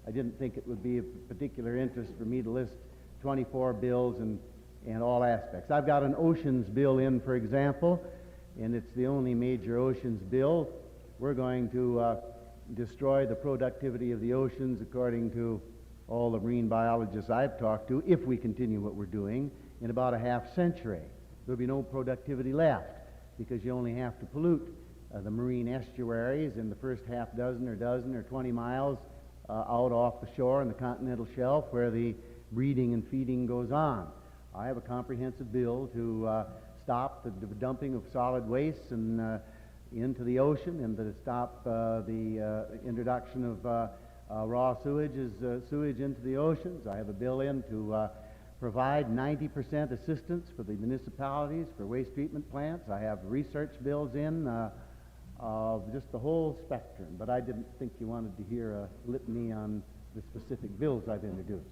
I didn't think it would be of particular interest for me to list 24 bills and all aspects. I've got an oceans bill in, for example, and it's the only major oceans bill. We're going to destroy the productivity of the oceans, according to all the marine biologists I've talked to, if we continue what we're doing, in about a half century. There'll be no productivity left, because you only have to pollute the marine estuaries in the first half dozen or 20 miles out off the shore in the continental shelf where the breeding and feeding goes on. I have a comprehensive bill to stop the dumping of solid wastes and into the ocean, and to stop the introduction of raw sewage into the oceans. I have a bill in to provide 90% assistance for the municipalities for waste treatment plants. I have research bills in of just the whole spectrum, but I didn't think you wanted to hear a litany on the specific bills I've introduced.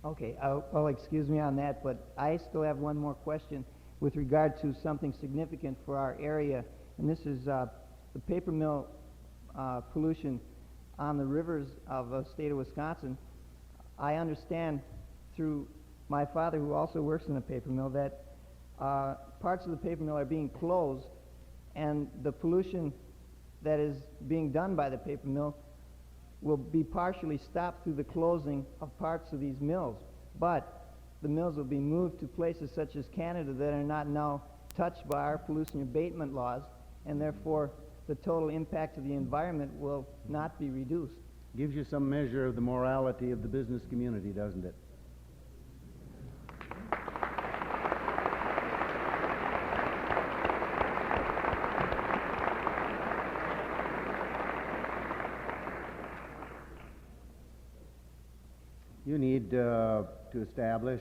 Okay, well, excuse me on that, but I still have one more question with regard to something significant for our area, and this is the paper mill pollution on the rivers of the state of Wisconsin. I understand through my father, who also works in a paper mill, that parts of the paper mill are being closed, and the pollution that is being done by the paper mill will be partially stopped through the closing of parts of these mills. But the mills will be moved to places such as Canada that are not now touched by our pollution abatement laws, and therefore the total impact of the environment will not be reduced. Gives you some measure of the morality of the business community, doesn't it? You need to establish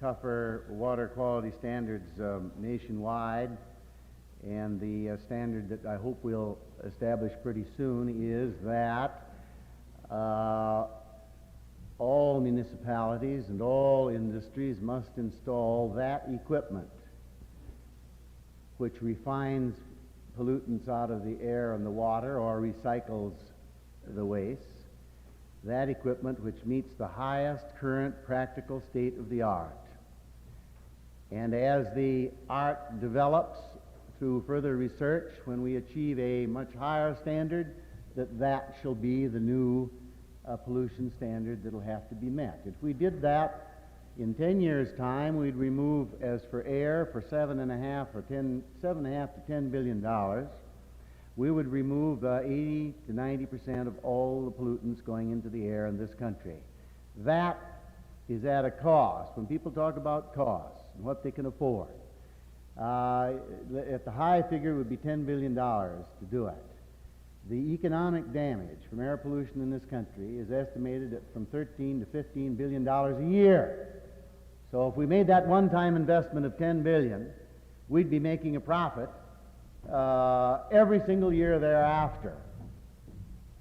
tougher water quality standards nationwide, and the standard that I hope we'll establish pretty soon is that all municipalities and all industries must install that equipment which refines pollutants out of the air and the water or recycles the waste, that equipment which meets the highest current practical state of the art. And as the art develops through further research, when we achieve a much higher standard, that shall be the new pollution standard that'll have to be met. If we did that in 10 years' time, we'd remove, as for air, for $7.5 to $10 billion, we would remove 80 to 90% of all the pollutants going into the air in this country. That is at a cost. When people talk about costs and what they can afford, at the high figure it would be $10 billion to do it. The economic damage from air pollution in this country is estimated at from $13 to $15 billion a year. So if we made that one-time investment of $10 billion, we'd be making a profit every single year thereafter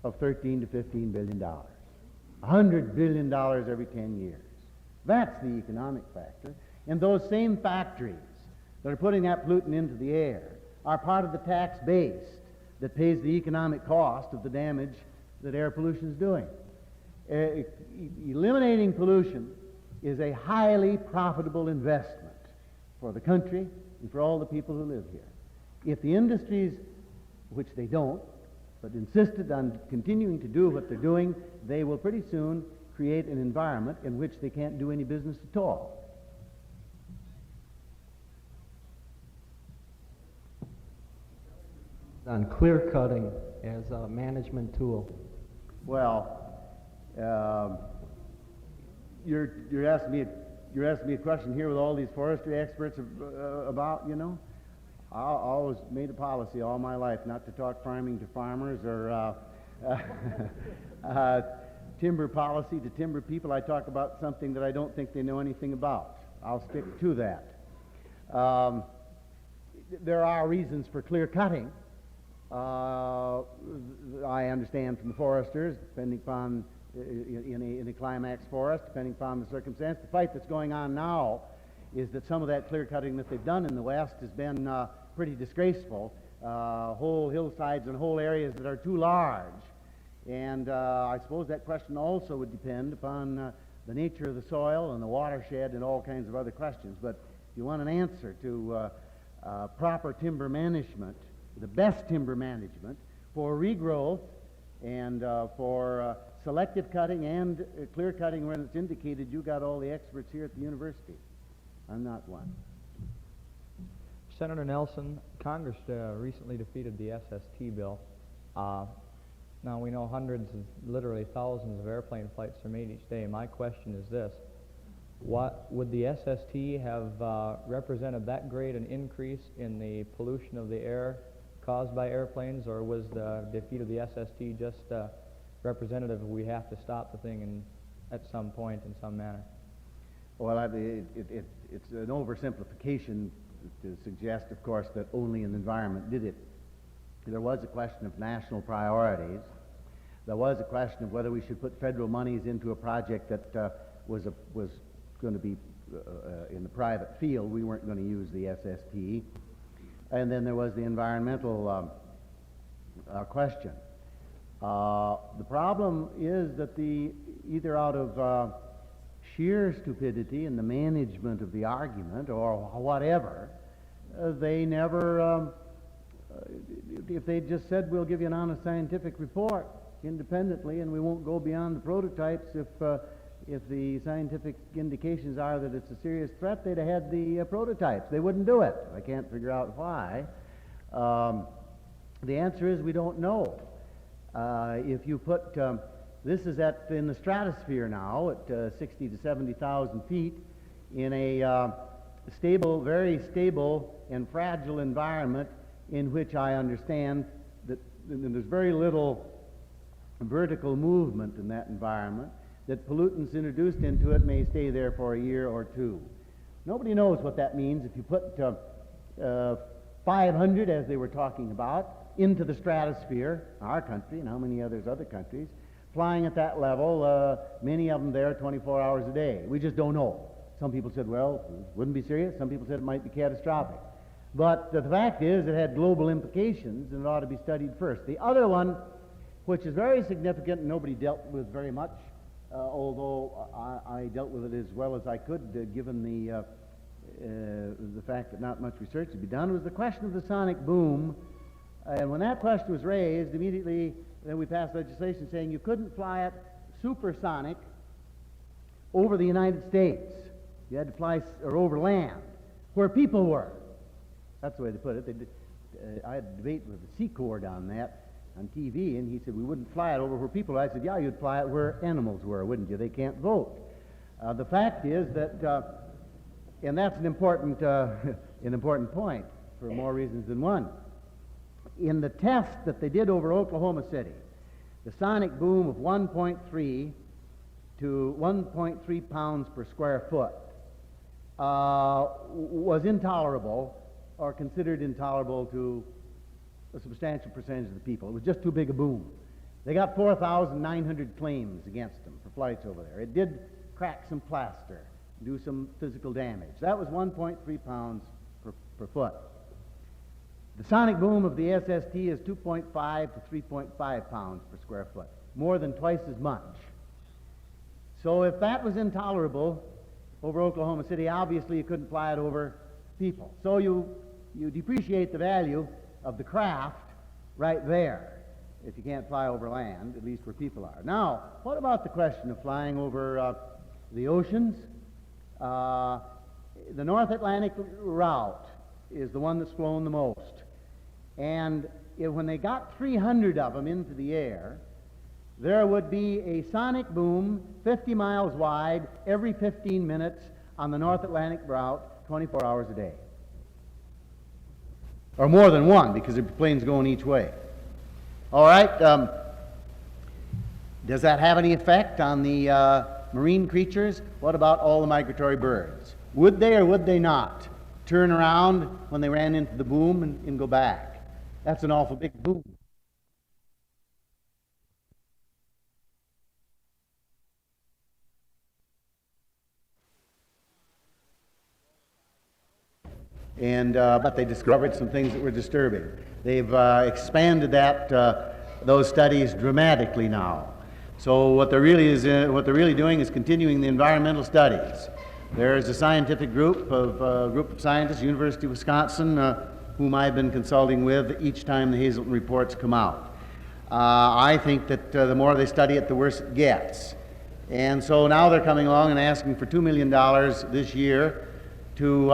of $13 to $15 billion. $100 billion every 10 years. That's the economic factor. And those same factories that are putting that pollutant into the air are part of the tax base that pays the economic cost of the damage that air pollution is doing. Eliminating pollution is a highly profitable investment for the country and for all the people who live here. If the industries, which they don't, but insisted on continuing to do what they're doing, they will pretty soon create an environment in which they can't do any business at all. On clear cutting as a management tool. Well, you're asking me a question here with all these forestry experts about, you know. I always made a policy all my life not to talk farming to farmers or timber policy to timber people. I talk about something that I don't think they know anything about. I'll stick to that. There are reasons for clear cutting. I understand from the foresters, depending upon in a climax forest, depending upon the circumstance. The fight that's going on now is that some of that clear cutting that they've done in the West has been pretty disgraceful. Whole hillsides and whole areas that are too large. And I suppose that question also would depend upon the nature of the soil and the watershed and all kinds of other questions. But if you want an answer to proper timber management, the best timber management for regrowth and for selective cutting and clear cutting when it's indicated, you got all the experts here at the university. I'm not one. Senator Nelson, Congress recently defeated the SST bill. Now we know hundreds, literally thousands of airplane flights are made each day. My question is this: what would the SST have represented that great an increase in the pollution of the air caused by airplanes, or was the defeat of the SST just representative of we have to stop the thing at some point in some manner? Well, it's an oversimplification to suggest, of course, that only an environment did it. There was a question of national priorities. There was a question of whether we should put federal monies into a project that was going to be in the private field. We weren't going to use the SST. And then there was the environmental question. The problem is that either out of sheer stupidity in the management of the argument or whatever, they never, if they just said, we'll give you an honest scientific report independently and we won't go beyond the prototypes, if the scientific indications are that it's a serious threat, they'd have had the prototypes. They wouldn't do it. I can't figure out why. The answer is we don't know. If you put, this is in the stratosphere now at 60 to 70,000 feet in a stable, very stable and fragile environment in which I understand that there's very little vertical movement in that environment, that pollutants introduced into it may stay there for a year or two. Nobody knows what that means if you put 500, as they were talking about, into the stratosphere, our country and how many other countries, flying at that level, many of them there 24 hours a day. We just don't know. Some people said, well, it wouldn't be serious. Some people said it might be catastrophic. But the fact is it had global implications and it ought to be studied first. The other one, which is very significant and nobody dealt with very much, although I dealt with it as well as I could, given the fact that not much research had been done, was the question of the sonic boom. And when that question was raised, immediately then we passed legislation saying you couldn't fly it supersonic over the United States. You had to fly or over land, where people were. That's the way they put it. I had a debate with the Sea Corps on that on TV, and he said we wouldn't fly it over where people were. I said, yeah, you'd fly it where animals were, wouldn't you? They can't vote. The fact is that, and that's an important point for more reasons than one. In the test that they did over Oklahoma City, the sonic boom of 1.3 to 1.3 pounds per square foot was intolerable, or considered intolerable to a substantial percentage of the people. It was just too big a boom. They got 4,900 claims against them for flights over there. It did crack some plaster, do some physical damage. That was 1.3 pounds per foot. The sonic boom of the SST is 2.5 to 3.5 pounds per square foot, more than twice as much. So if that was intolerable over Oklahoma City, obviously you couldn't fly it over people. So you depreciate the value of the craft right there if you can't fly over land, at least where people are. Now, what about the question of flying over the oceans? The North Atlantic route is the one that's flown the most. And when they got 300 of them into the air, there would be a sonic boom 50 miles wide every 15 minutes on the North Atlantic route, 24 hours a day. Or more than one, because the plane's going each way. All right, does that have any effect on the marine creatures? What about all the migratory birds? Would they or would they not turn around when they ran into the boom and go back? That's an awful big boom. And but they discovered some things that were disturbing. They've expanded those studies dramatically now. So what they're really doing is continuing the environmental studies. There's a scientific group of scientists, University of Wisconsin, whom I've been consulting with each time the Hazelton reports come out. I think that the more they study it, the worse it gets. And so now they're coming along and asking for $2 million this year to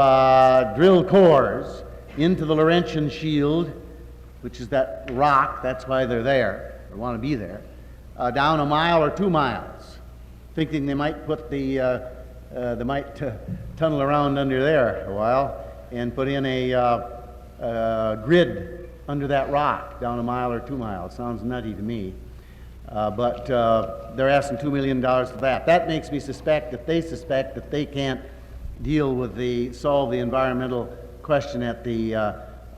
drill cores into the Laurentian Shield, which is that rock, that's why they're there, or want to be there, down a mile or 2 miles, thinking they might put tunnel around under there a while and put in a grid under that rock down a mile or 2 miles. Sounds nutty to me. But they're asking $2 million for that. That makes me suspect that they can't solve the environmental question at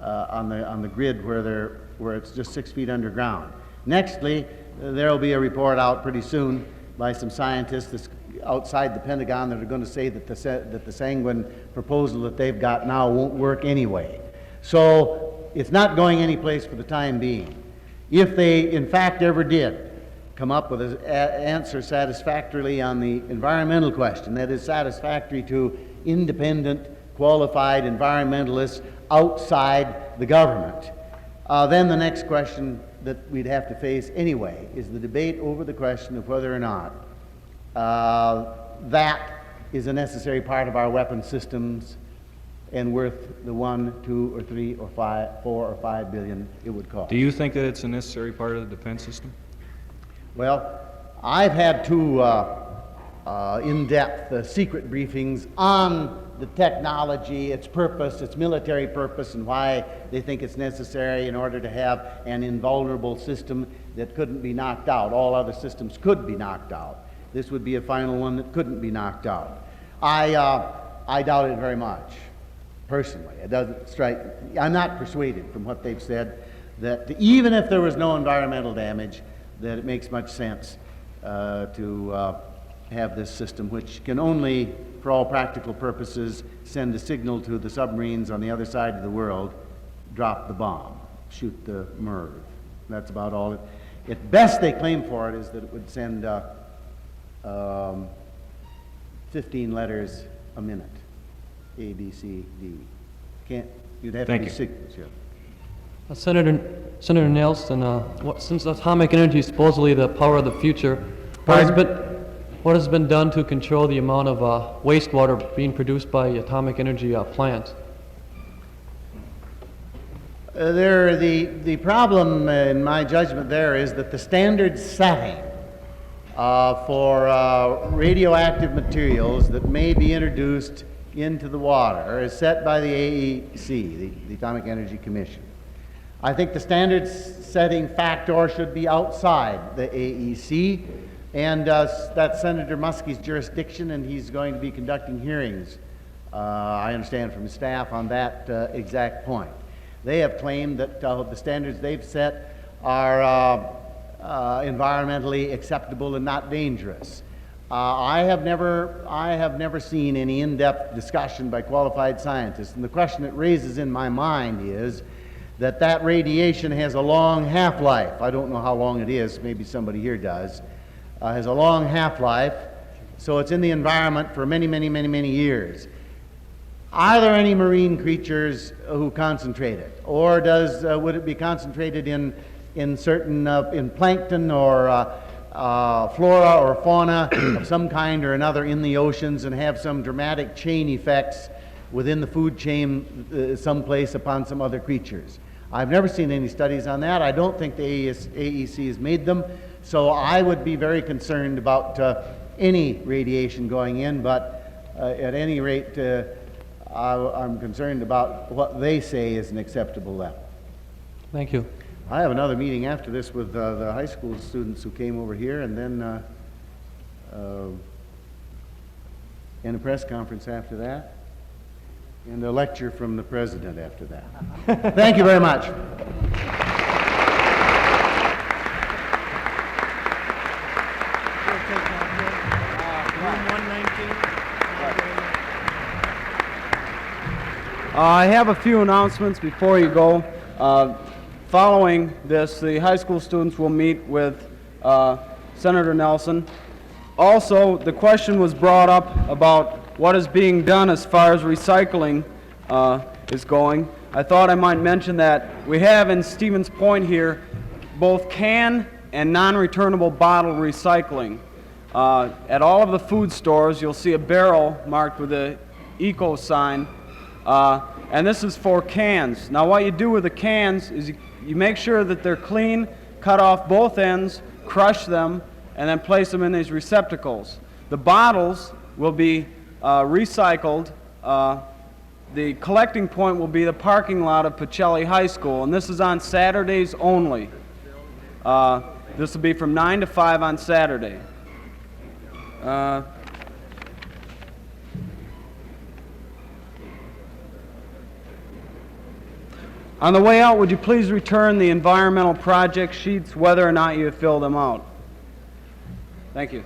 on the grid where it's just 6 feet underground. Nextly, there will be a report out pretty soon by some scientists outside the Pentagon that are going to say that the sanguine proposal that they've got now won't work anyway. So it's not going anyplace for the time being. If they, in fact, ever did come up with an answer satisfactorily on the environmental question, that is satisfactory to independent, qualified environmentalists outside the government, then the next question that we'd have to face anyway is the debate over the question of whether or not that is a necessary part of our weapon systems and worth the 1, 2, or 3, or 5, 4, or 5 billion it would cost. Do you think that it's a necessary part of the defense system? Well, I've had two in-depth secret briefings on the technology, its purpose, its military purpose, and why they think it's necessary in order to have an invulnerable system that couldn't be knocked out. All other systems could be knocked out. This would be a final one that couldn't be knocked out. I doubt it very much, personally. It doesn't strike, I'm not persuaded from what they've said that even if there was no environmental damage, that it makes much sense to have this system, which can only, for all practical purposes, send a signal to the submarines on the other side of the world, drop the bomb, shoot the MIRV. That's about all. At best they claim for it is that it would send 15 letters a minute, A, B, C, D. You'd have to be signals, yeah. Senator Nelson, since atomic energy is supposedly the power of the future, what has been done to control the amount of wastewater being produced by atomic energy plants? The problem, in my judgment, there is that the standard setting for radioactive materials that may be introduced into the water is set by the AEC, the Atomic Energy Commission. I think the standard setting factor should be outside the AEC, and that's Senator Muskie's jurisdiction, and he's going to be conducting hearings, I understand from his staff, on that exact point. They have claimed that the standards they've set are environmentally acceptable and not dangerous. I have never seen any in-depth discussion by qualified scientists, and the question it raises in my mind is that radiation has a long half-life. I don't know how long it is, maybe somebody here does. Has a long half-life, so it's in the environment for many, many, many, many years. Are there any marine creatures who concentrate it, or would it be concentrated in certain in plankton or flora or fauna of some kind or another in the oceans and have some dramatic chain effects within the food chain someplace upon some other creatures? I've never seen any studies on that. I don't think the AEC has made them, so I would be very concerned about any radiation going in, but at any rate, I'm concerned about what they say is an acceptable level. Thank you. I have another meeting after this with the high school students who came over here, and then and a press conference after that, and a lecture from the president after that. Thank you very much. I have a few announcements before you go. Following this, the high school students will meet with Senator Nelson. Also, the question was brought up about what is being done as far as recycling is going. I thought I might mention that we have in Stevens Point here both can and non-returnable bottle recycling. At all of the food stores, you'll see a barrel marked with a eco sign. And this is for cans. Now what you do with the cans is you make sure that they're clean, cut off both ends, crush them, and then place them in these receptacles. The bottles will be recycled. The collecting point will be the parking lot of Pacelli High School, and this is on Saturdays only. This will be from 9 to 5 on Saturday. On the way out, would you please return the environmental project sheets, whether or not you have filled them out? Thank you.